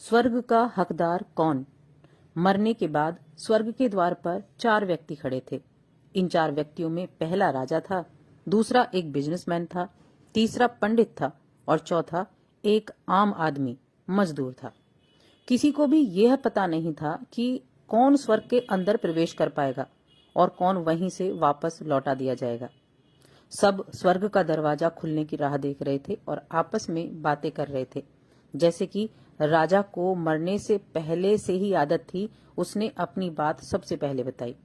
स्वर्ग का हकदार कौन। मरने के बाद स्वर्ग के द्वार पर 4 व्यक्ति खड़े थे। इन 4 व्यक्तियों में पहला राजा था, दूसरा एक बिजनेसमैन था, तीसरा पंडित था और चौथा एक आम आदमी मजदूर था। किसी को भी यह पता नहीं था कि कौन स्वर्ग के अंदर प्रवेश कर पाएगा और कौन वहीं से वापस लौटा दिया जाएगा। सब स्वर्ग का दरवाजा खुलने की राह देख रहे थे और आपस में बातें कर रहे थे। जैसे कि राजा को मरने से पहले से ही आदत थी, उसने अपनी बात सबसे पहले बताई।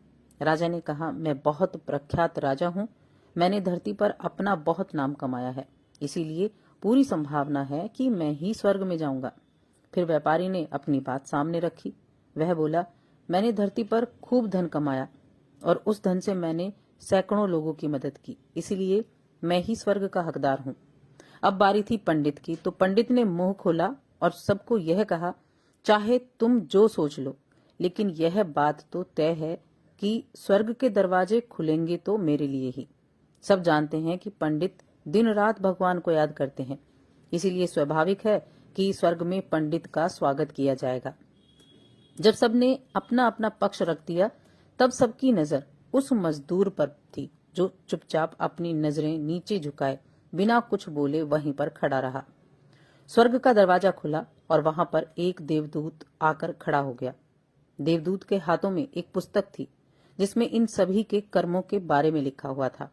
राजा ने कहा, मैं बहुत प्रख्यात राजा हूँ। मैंने धरती पर अपना बहुत नाम कमाया है, इसीलिए पूरी संभावना है कि मैं ही स्वर्ग में जाऊंगा। फिर व्यापारी ने अपनी बात सामने रखी। वह बोला, मैंने धरती पर खूब धन कमाया और उस धन से मैंने सैकड़ों लोगों की मदद की, इसलिए मैं ही स्वर्ग का हकदार हूँ। अब बारी थी पंडित की, तो पंडित ने मुंह खोला और सबको यह कहा, चाहे तुम जो सोच लो, लेकिन यह बात तो तय है कि स्वर्ग के दरवाजे खुलेंगे तो मेरे लिए ही। सब जानते हैं कि पंडित दिन रात भगवान को याद करते हैं, इसीलिए स्वाभाविक है कि स्वर्ग में पंडित का स्वागत किया जाएगा। जब सबने अपना अपना पक्ष रख दिया, तब सबकी नजर उस मजदूर पर थी जो चुपचाप अपनी नजरें नीचे झुकाए बिना कुछ बोले वहीं पर खड़ा रहा। स्वर्ग का दरवाजा खुला और वहां पर एक देवदूत आकर खड़ा हो गया। देवदूत के हाथों में एक पुस्तक थी जिसमें इन सभी के कर्मों के बारे में लिखा हुआ था।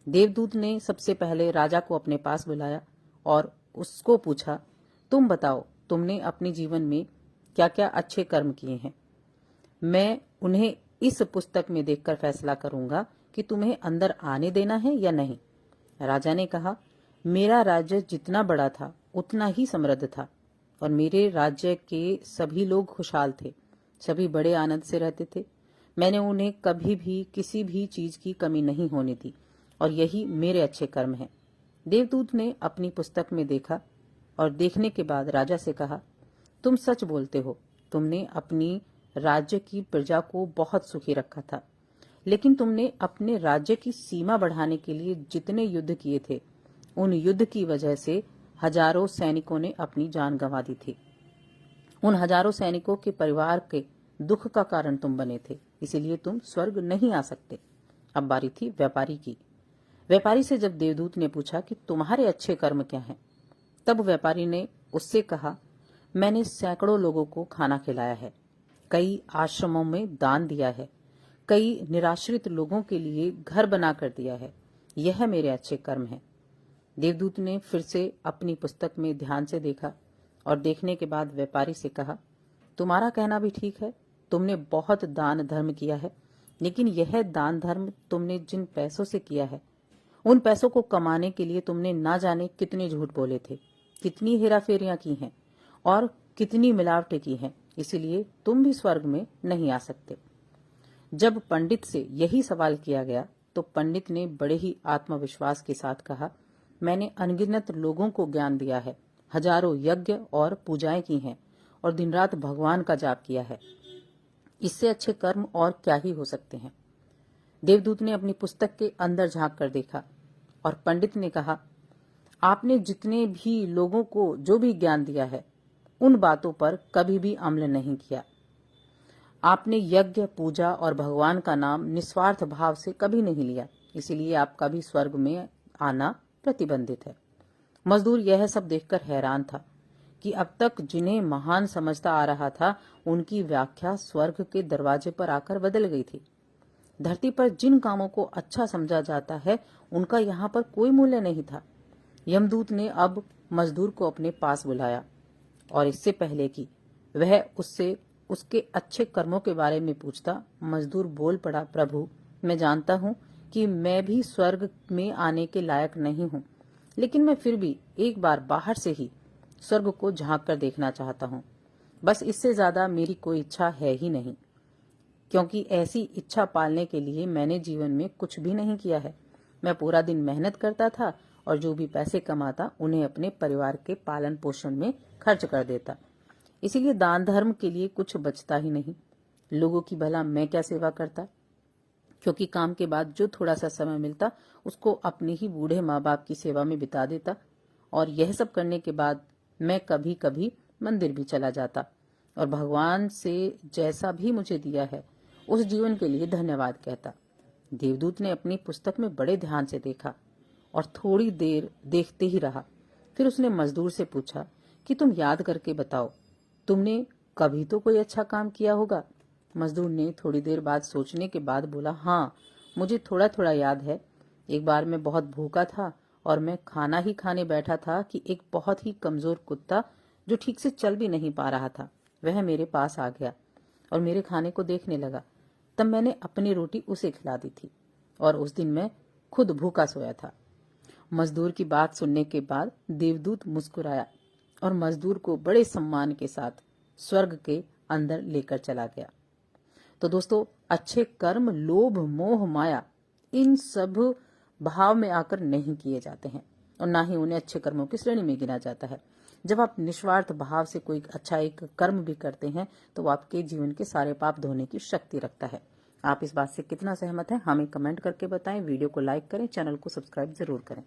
देवदूत ने सबसे पहले राजा को अपने पास बुलाया और उसको पूछा, तुम बताओ, तुमने अपने जीवन में क्या क्या अच्छे कर्म किए हैं। मैं उन्हें इस पुस्तक में देखकर फैसला करूंगा कि तुम्हें अंदर आने देना है या नहीं। राजा ने कहा, मेरा राज्य जितना बड़ा था उतना ही समृद्ध था और मेरे राज्य के सभी लोग खुशहाल थे। सभी बड़े आनंद से रहते थे। मैंने उन्हें कभी भी किसी भी चीज की कमी नहीं होने दी और यही मेरे अच्छे कर्म हैं। देवदूत ने अपनी पुस्तक में देखा और देखने के बाद राजा से कहा, तुम सच बोलते हो। तुमने अपनी राज्य की प्रजा को बहुत सुखी रखा था, लेकिन तुमने अपने राज्य की सीमा बढ़ाने के लिए जितने युद्ध किए थे, उन युद्ध की वजह से हजारों सैनिकों ने अपनी जान गंवा दी थी। उन हजारों सैनिकों के परिवार के दुख का कारण तुम बने थे, इसीलिए तुम स्वर्ग नहीं आ सकते। अब बारी थी व्यापारी की। व्यापारी से जब देवदूत ने पूछा कि तुम्हारे अच्छे कर्म क्या हैं, तब व्यापारी ने उससे कहा, मैंने सैकड़ों लोगों को खाना खिलाया है, कई आश्रमों में दान दिया है, कई निराश्रित लोगों के लिए घर बना कर दिया है। यह मेरे अच्छे कर्म हैं। देवदूत ने फिर से अपनी पुस्तक में ध्यान से देखा और देखने के बाद व्यापारी से कहा, तुम्हारा कहना भी ठीक है। तुमने बहुत दान धर्म किया है, लेकिन यह दान धर्म तुमने जिन पैसों से किया है, उन पैसों को कमाने के लिए तुमने ना जाने कितने झूठ बोले थे, कितनी हेराफेरियां की हैं और कितनी मिलावटें की हैं, इसीलिए तुम भी स्वर्ग में नहीं आ सकते। जब पंडित से यही सवाल किया गया तो पंडित ने बड़े ही आत्मविश्वास के साथ कहा, मैंने अनगिनत लोगों को ज्ञान दिया है, हजारों यज्ञ और पूजाएं की हैं और दिन रात भगवान का जाप किया है। इससे अच्छे कर्म और क्या ही हो सकते हैं। देवदूत ने अपनी पुस्तक के अंदर झांक कर देखा और पंडित ने कहा, आपने जितने भी लोगों को जो भी ज्ञान दिया है, उन बातों पर कभी भी अमल नहीं किया। आपने यज्ञ, पूजा और भगवान का नाम निस्वार्थ भाव से कभी नहीं लिया, इसीलिए आपका भी स्वर्ग में आना प्रतिबंधित है। मजदूर यह सब देखकर हैरान था कि अब तक जिन्हें महान समझता आ रहा था, उनकी व्याख्या स्वर्ग के दरवाजे पर आकर बदल गई थी। धरती पर जिन कामों को अच्छा समझा जाता है, उनका यहाँ पर कोई मूल्य नहीं था। यमदूत ने अब मजदूर को अपने पास बुलाया और इससे पहले कि वह उससे उसके अच्छे कर्मों के बारे में पूछता, मजदूर बोल पड़ा, प्रभु, मैं जानता हूँ कि मैं भी स्वर्ग में आने के लायक नहीं हूँ, लेकिन मैं फिर भी एक बार बाहर से ही स्वर्ग को झांक कर देखना चाहता हूँ। बस इससे ज्यादा मेरी कोई इच्छा है ही नहीं, क्योंकि ऐसी इच्छा पालने के लिए मैंने जीवन में कुछ भी नहीं किया है। मैं पूरा दिन मेहनत करता था और जो भी पैसे कमाता उन्हें अपने परिवार के पालन पोषण में खर्च कर देता, इसीलिए दान धर्म के लिए कुछ बचता ही नहीं। लोगों की भला मैं क्या सेवा करता, क्योंकि काम के बाद जो थोड़ा सा समय मिलता उसको अपने ही बूढ़े माँ बाप की सेवा में बिता देता, और यह सब करने के बाद मैं कभी कभी मंदिर भी चला जाता और भगवान से जैसा भी मुझे दिया है उस जीवन के लिए धन्यवाद कहता। देवदूत ने अपनी पुस्तक में बड़े ध्यान से देखा और थोड़ी देर देखते ही रहा। फिर उसने मजदूर से पूछा कि तुम याद करके बताओ, तुमने कभी तो कोई अच्छा काम किया होगा। मजदूर ने थोड़ी देर बाद सोचने के बाद बोला, हाँ, मुझे थोड़ा थोड़ा याद है। एक बार मैं बहुत भूखा था और मैं खाना ही खाने बैठा था कि एक बहुत ही कमजोर कुत्ता जो ठीक से चल भी नहीं पा रहा था वह मेरे पास आ गया और मेरे खाने को देखने लगा। तब मैंने अपनी रोटी उसे खिला दी थी और उस दिन मैं खुद भूखा सोया था। मजदूर की बात सुनने के बाद देवदूत मुस्कुराया और मजदूर को बड़े सम्मान के साथ स्वर्ग के अंदर लेकर चला गया। तो दोस्तों, अच्छे कर्म लोभ मोह माया इन सब भाव में आकर नहीं किए जाते हैं और ना ही उन्हें अच्छे कर्मों की श्रेणी में गिना जाता है। जब आप निस्वार्थ भाव से कोई अच्छा एक कर्म भी करते हैं तो वो आपके जीवन के सारे पाप धोने की शक्ति रखता है। आप इस बात से कितना सहमत हैं हमें कमेंट करके बताएं। वीडियो को लाइक करें, चैनल को सब्सक्राइब जरूर करें।